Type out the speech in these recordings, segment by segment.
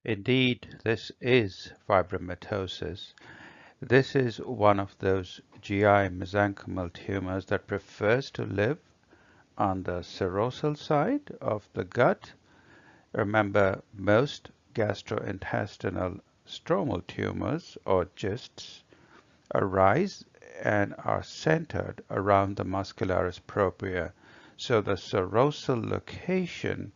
Indeed, this is fibromatosis. This is one of those GI mesenchymal tumors that prefers to live on the serosal side of the gut. Remember, most gastrointestinal stromal tumors or GISTs arise and are centered around the muscularis propria. So the serosal location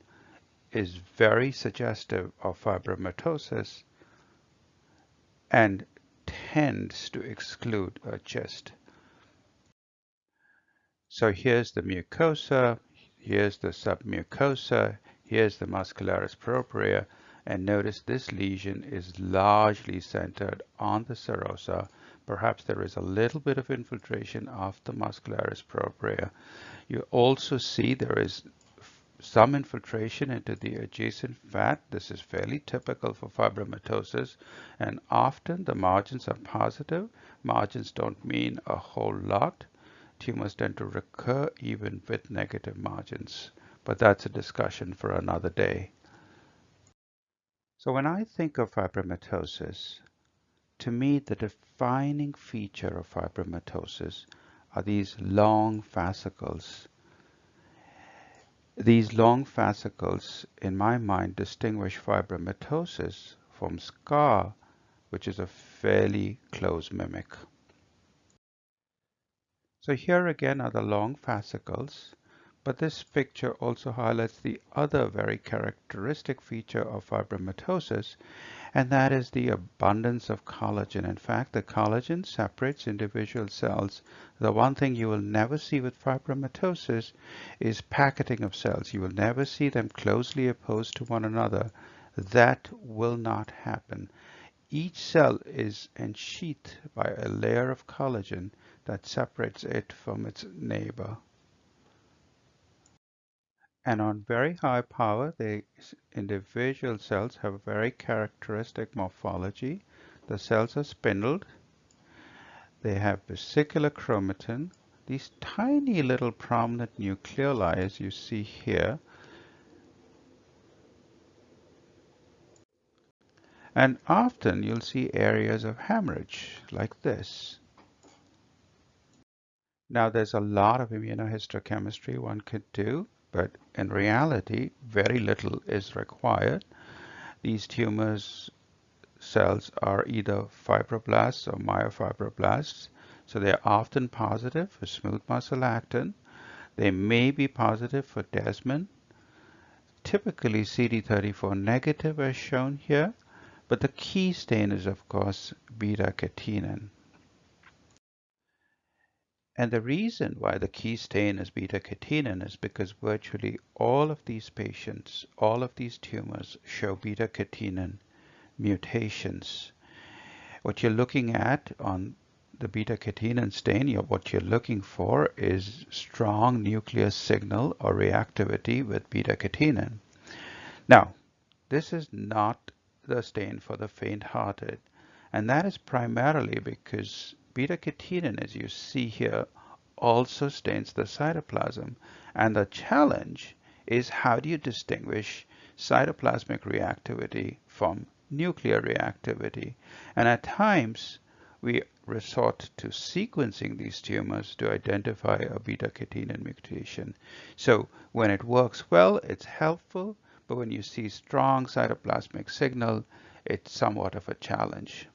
is very suggestive of fibromatosis and tends to exclude a GIST. So here's the mucosa, here's the submucosa, here's the muscularis propria, and notice this lesion is largely centered on the serosa. Perhaps there is a little bit of infiltration of the muscularis propria. You also see there is some infiltration into the adjacent fat. This is fairly typical for fibromatosis, and often the margins are positive. Margins don't mean a whole lot. Tumors tend to recur even with negative margins, but that's a discussion for another day. So when I think of fibromatosis, to me the defining feature of fibromatosis are these long fascicles. These long fascicles, in my mind, distinguish fibromatosis from scar, which is a fairly close mimic. So here again are the long fascicles, but this picture also highlights the other very characteristic feature of fibromatosis, and that is the abundance of collagen. In fact, the collagen separates individual cells. The one thing you will never see with fibromatosis is packeting of cells. You will never see them closely opposed to one another. That will not happen. Each cell is ensheathed by a layer of collagen that separates it from its neighbor. And on very high power, the individual cells have a very characteristic morphology. The cells are spindled. They have vesicular chromatin. These tiny little prominent nucleoli, as you see here. And often you'll see areas of hemorrhage like this. Now there's a lot of immunohistochemistry one could do, but in reality, very little is required. These tumors cells are either fibroblasts or myofibroblasts, so they are often positive for smooth muscle actin. They may be positive for desmin, typically CD34 negative as shown here, but the key stain is of course beta-catenin. And the reason why the key stain is beta-catenin is because virtually all of these patients, all of these tumors show beta-catenin mutations. What you're looking at on the beta-catenin stain, what you're looking for is strong nuclear signal or reactivity with beta-catenin. Now, this is not the stain for the faint-hearted, and that is primarily because beta-catenin, as you see here, also stains the cytoplasm. And the challenge is, how do you distinguish cytoplasmic reactivity from nuclear reactivity? And at times, we resort to sequencing these tumors to identify a beta-catenin mutation. So when it works well, it's helpful, but when you see strong cytoplasmic signal, it's somewhat of a challenge.